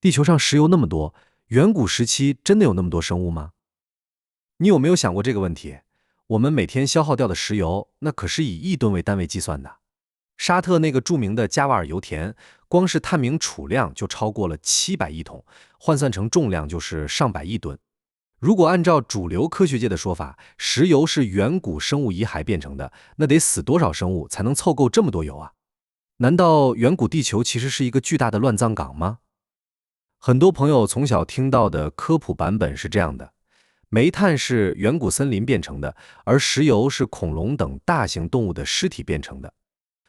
地球上石油那麼多，遠古時期真的有那麼多生物嗎？你有沒有想過這個問題？我們每天消耗掉的石油，那可是以億噸為單位計算的。沙特那個著名的加瓦爾油田，光是探明儲量就超過了700億桶，換算成重量就是上百億噸。如果按照主流科學界的說法，石油是遠古生物遗骸變成的，那得死多少生物才能湊夠這麼多油啊？難道遠古地球其實是一個巨大的亂葬崗嗎？很多朋友從小聽到的科普版本是這樣的：煤炭是遠古森林變成的，而石油是恐龍等大型動物的屍體變成的。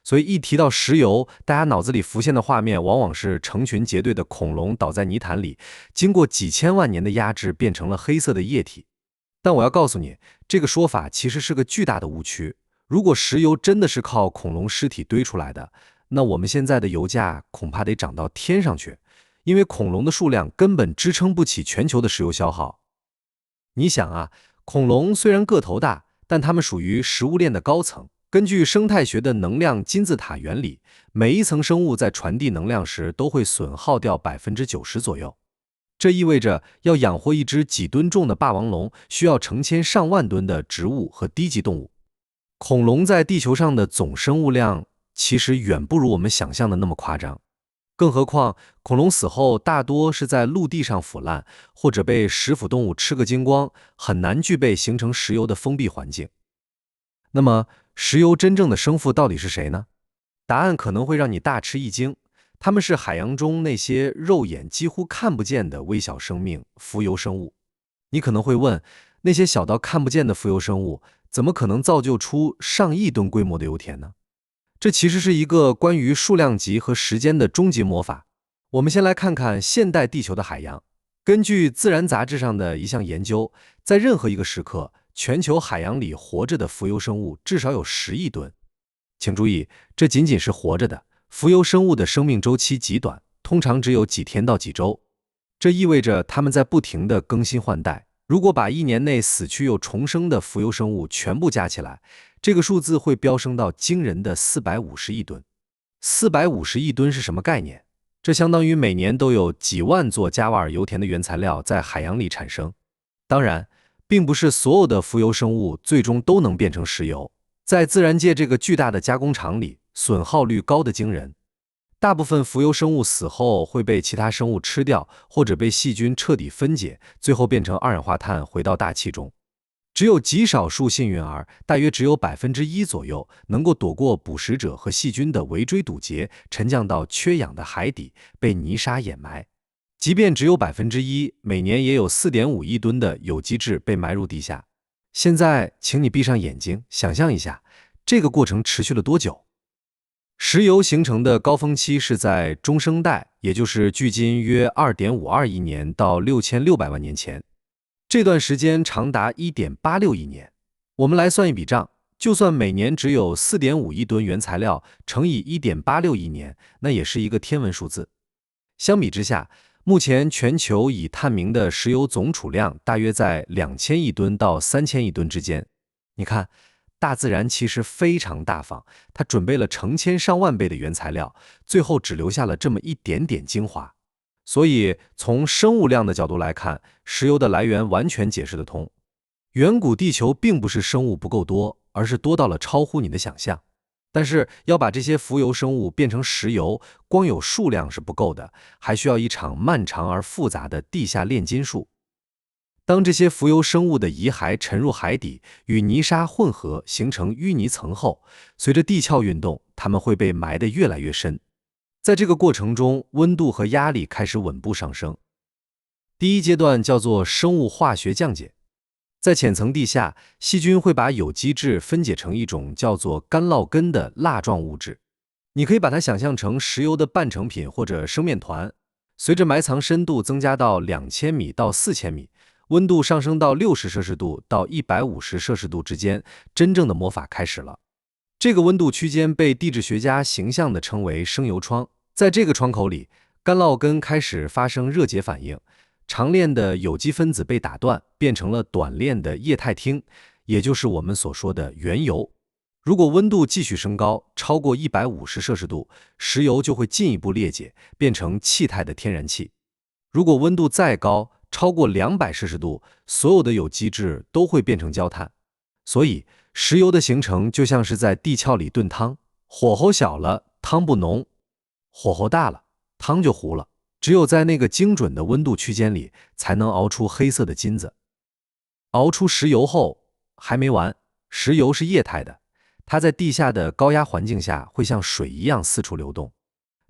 所以一提到石油，大家腦子裡浮現的畫面往往是成群結隊的恐龍倒在泥潭裡，經過幾千萬年的壓制變成了黑色的液體。但我要告訴你，這個說法其實是個巨大的誤區。如果石油真的是靠恐龍屍體堆出來的，那我們現在的油價恐怕得漲到天上去，因為恐龍的數量根本支撐不起全球的石油消耗。你想啊，恐龙虽然個頭大，但它們屬於食物鏈的高層。根據生態學的能量金字塔原理，每一層生物在傳遞能量時都會損耗掉90%左右。這意味着要養活一隻幾噸重的霸王龍，需要成千上萬噸的植物和低級動物。恐龍在地球上的總生物量其實遠不如我們想象的那麼誇張。更何況，恐龍死後大多是在陸地上腐爛，或者被食腐動物吃個精光，很難具備形成石油的封閉環境。那麼，石油真正的生父到底是誰呢？答案可能會讓你大吃一驚，它們是海洋中那些肉眼幾乎看不見的微小生命——浮游生物。你可能會問，那些小到看不見的浮游生物，怎麼可能造就出上億噸規模的油田呢？這其實是一個關於數量級和時間的終極魔法。我們先來看看現代地球的海洋。根據《自然》雜誌上的一項研究，在任何一個時刻，全球海洋裡活着的浮游生物至少有10億噸。請注意，這僅僅是活着的。浮游生物的生命周期極短，通常只有幾天到幾周。這意味着它們在不停地更新換代。如果把1年內死去又重生的浮游生物全部加起來，這個數字會飆升到驚人的450億噸。450億噸是什麼概念？這相當於每年都有幾萬座加瓦爾油田的原材料在海洋裡產生。當然，並不是所有的浮游生物最終都能变成石油。在自然界這個巨大的加工廠裡，損耗率高得驚人。大部分浮游生物死後會被其他生物吃掉，或者被細菌徹底分解，最後變成二氧化碳回到大氣中。只有極少数幸運兒，大約只有1%左右，能夠躲過捕食者和細菌的圍追堵截，沉降到缺氧的海底，被泥沙掩埋。即便只有1%，每年也有4.5億噸的有机质被埋入地下。现在，請你閉上眼睛，想象一下，這個過程持續了多久？石油形成的高峰期是在中生代，也就是距今約2.52億年到6600萬年前。這段時間長達1.86億年。我們來算一筆賬，就算每年只有4.5億噸原材料乘以1.86億年，那也是一個天文數字。相比之下，目前全球已探明的石油總儲量大約在2000億噸到3000億噸之間。你看，大自然其實非常大方，它準備了成千上萬倍的原材料，最後只留下了這麼一點點精華。所以，從生物量的角度來看，石油的來源完全解釋得通。遠古地球並不是生物不夠多，而是多到了超乎你的想象。但是要把这些浮游生物变成石油，光有數量是不夠的，還需要一場漫長而複雜的地下煉金術。當這些浮游生物的遺骸沉入海底，與泥沙混合形成淤泥層後，隨着地殼運動，它們會被埋得越來越深。在這個過程中，溫度和壓力開始穩步上升。第一階段叫做生物化學降解。在淺層地下，細菌會把有機質分解成一種叫做干酪根的蠟狀物質。你可以把它想象成石油的半成品或者生面團。隨着埋藏深度增加到2000米到4000米，溫度上升到60攝氏度到150攝氏度之間，真正的魔法開始了。這個溫度區間被地質學家形象地稱為生油窗。在這個窗口裡，干酪根開始發生熱解反應。長鏈的有機分子被打斷，變成了短鏈的液態烴，也就是我們所說的原油。如果溫度繼續升高，超過150攝氏度，石油就會進一步裂解，變成氣態的天然氣。如果溫度再高，超過200°C，所有的有機質都會變成焦炭。所以，石油的形成就像是在地壳裡燉湯，火候小了，湯不濃；火候大了，湯就糊了。只有在那個精準的溫度區間裡，才能熬出黑色的金子。熬出石油後，還沒完，石油是液態的，它在地下的高壓環境下會像水一樣四處流動。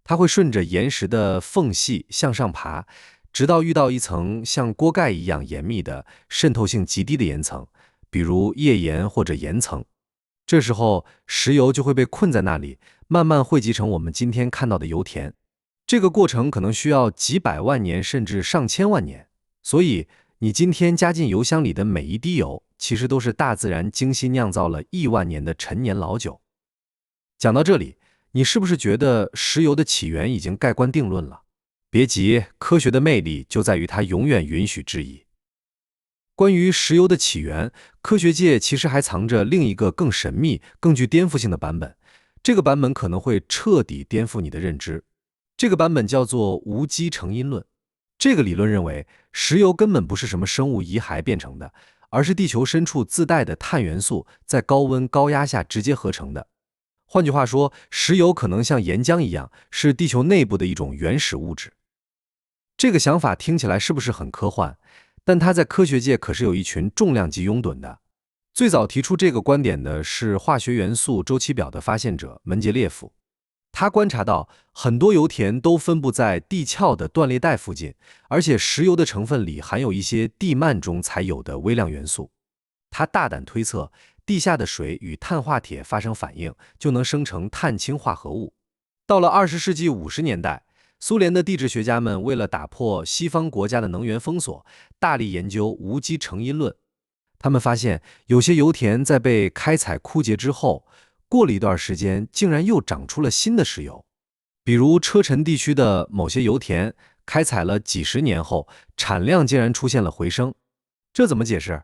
它會順着岩石的縫隙向上爬，直到遇到一層像鍋蓋一樣嚴密的、滲透性極低的岩層，比如頁岩或者岩層。這時候，石油就會被困在那裡，慢慢匯集成我們今天看到的油田。這個過程可能需要幾百萬年甚至上千萬年。所以，你今天加進油箱裡的每一滴油，其實都是大自然精心釀造了億萬年的陳年老酒。講到這裡，你是不是覺得石油的起源已經蓋棺定論了？別急，科學的魅力就在於它永遠允許質疑。關於石油的起源，科學界其實還藏着另一個更神秘、更具顛覆性的版本。這個版本可能會徹底顛覆你的認知。這個版本叫做無機成因論。這個理論認為，石油根本不是什麼生物遺骸變成的，而是地球深處自帶的碳元素在高溫高壓下直接合成的。換句話說，石油可能像岩漿一樣，是地球內部的一種原始物質。這個想法聽起來是不是很科幻？但它在科學界可是有一群重量級擁躉的。最早提出這個觀點的是化學元素周期表的發現者門捷列夫。他觀察到很多油田都分布在地殼的斷裂帶附近，而且石油的成分裡含有一些地幔中才有的微量元素。他大膽推測，地下的水與碳化鐵發生反應，就能生成碳氫化合物。到了20世紀50年代，蘇聯的地質學家們為了打破西方國家的能源封鎖，大力研究無機成因論。他們發現，有些油田在被開採枯竭之後，過了一段時間，竟然又長出了新的石油。比如车臣地區的某些油田，開採了幾十年後，產量竟然出現了回升。這怎麼解釋？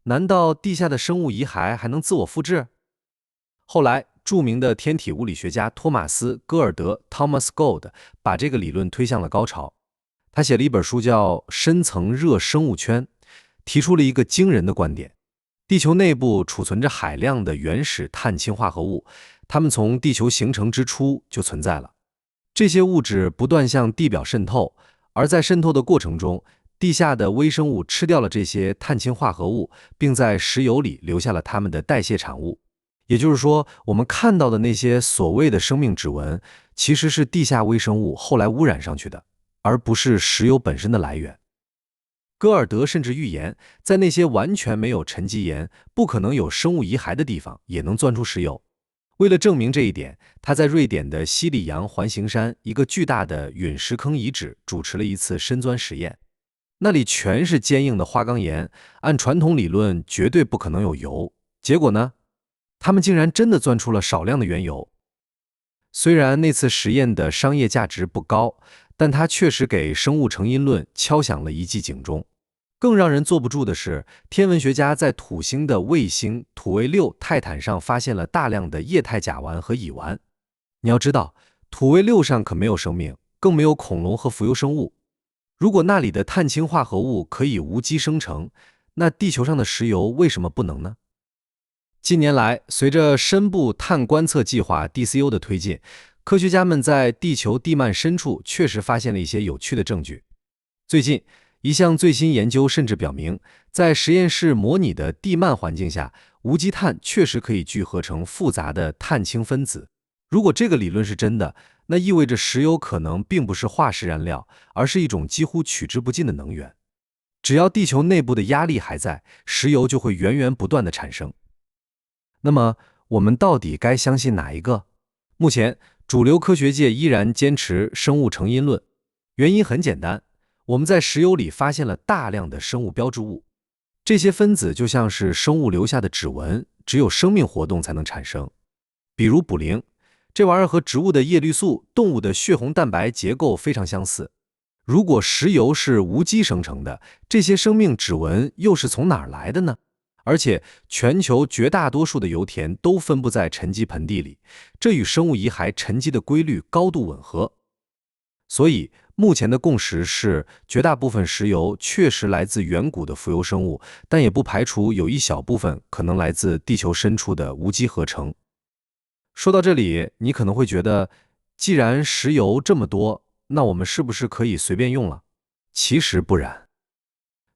難道地下的生物遺骸還能自我複製？後來，著名的天體物理學家托馬斯·戈爾德 （Thomas Gold） 把這個理論推向了高潮。他寫了一本書叫《深層熱生物圈》，提出了一個驚人的觀點。地球內部儲存着海量的原始碳氫化合物，它們從地球形成之初就存在了。這些物質不斷向地表滲透，而在滲透的過程中，地下的微生物吃掉了這些碳氫化合物，並在石油裡留下了它們的代謝產物。也就是說，我們看到的那些所謂的生命指紋，其實是地下微生物後來污染上去的，而不是石油本身的来源。戈爾德甚至預言，在那些完全沒有沉积岩、不可能有生物遺骸的地方，也能鑽出石油。為了證明這一點，他在瑞典的西里揚環形山一個巨大的隕石坑遺址主持了一次深鑽實驗。那裡全是堅硬的花崗岩，按傳統理論絕對不可能有油。結果呢，他們竟然真的鑽出了少量的原油。雖然那次實驗的商業價值不高，但它確實給生物成因論敲響了一記警鐘。更讓人坐不住的是，天文學家在土星的衛星土衛六泰坦上發現了大量的液態甲烷和乙烷。你要知道，土衛六上可没有生命，更沒有恐龍和浮游生物。如果那裡的碳氫化合物可以無機生成，那地球上的石油為什麼不能呢？近年來，隨着深部碳觀測計劃 DCO 的推進，科學家們在地球地幔深處確實發現了一些有趣的證據。最近，一項最新研究甚至表明，在實驗室模擬的地幔環境下，无機碳確實可以聚合成複雜的碳氫分子。如果這個理論是真的，那意味着石油可能並不是化石燃料，而是一種幾乎取之不盡的能源。只要地球內部的壓力還在，石油就會源源不斷地產生。那麼，我們到底該相信哪一個？目前，主流科學界依然堅持生物成因論。原因很簡單，我們在石油裡發現了大量的生物標誌物，這些分子就像是生物留下的指紋，只有生命活動才能產生。比如卟啉，這玩意兒和植物的葉綠素、動物的血紅蛋白結構非常相似。如果石油是無機生成的，這些生命指紋又是從哪兒來的呢？而且，全球絕大多數的油田都分布在沉積盆地裡，這與生物遺骸沉積的規律高度吻合。所以，目前的共識是，絕大部分石油確實來自遠古的浮游生物，但也不排除有一小部分可能來自地球深處的無機合成。說到這裡，你可能會覺得，既然石油這麼多，那我們是不是可以隨便用了？其實不然。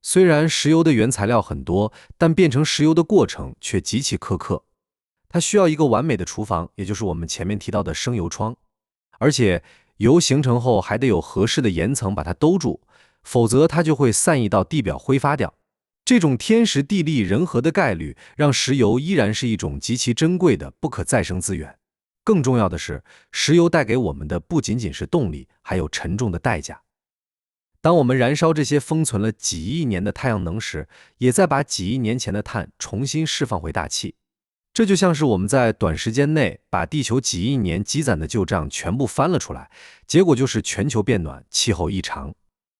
雖然石油的原材料很多，但變成石油的過程卻極其苛刻。它需要一個完美的廚房，也就是我們前面提到的升油窗，而且油形成後還得有合適的岩層把它兜住，否則它就會散逸到地表揮發掉。這種天时地利人和的概率，讓石油依然是一種極其珍貴的不可再生資源。更重要的是，石油帶給我們的不僅僅是動力，還有沉重的代價。當我們燃燒這些封存了幾億年的太陽能時，也在把幾億年前的碳重新釋放回大氣。這就像是我們在短時間內把地球幾億年積攢的舊賬全部翻了出來，結果就是全球變暖，氣候異常。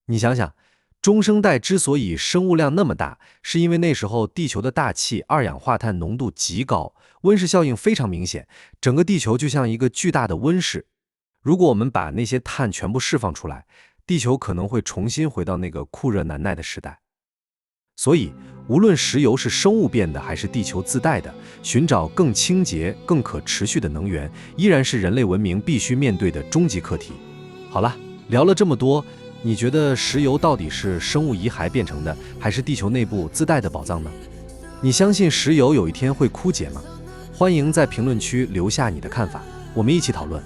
你想想，中生代之所以生物量那麼大，是因為那時候地球的大氣二氧化碳濃度極高，溫室效應非常明顯，整個地球就像一個巨大的溫室。如果我們把那些碳全部釋放出来，地球可能會重新回到那個酷熱难耐的時代。所以，無論石油是生物变的還是地球自帶的，尋找更清潔、更可持續的能源，依然是人類文明必須面對的終極課題。好了，聊了這麼多，你覺得石油到底是生物遺骸變成的，還是地球內部自帶的寶藏呢？你相信石油有一天會枯竭嗎？歡迎在評論區留下你的看法，我們一起討論。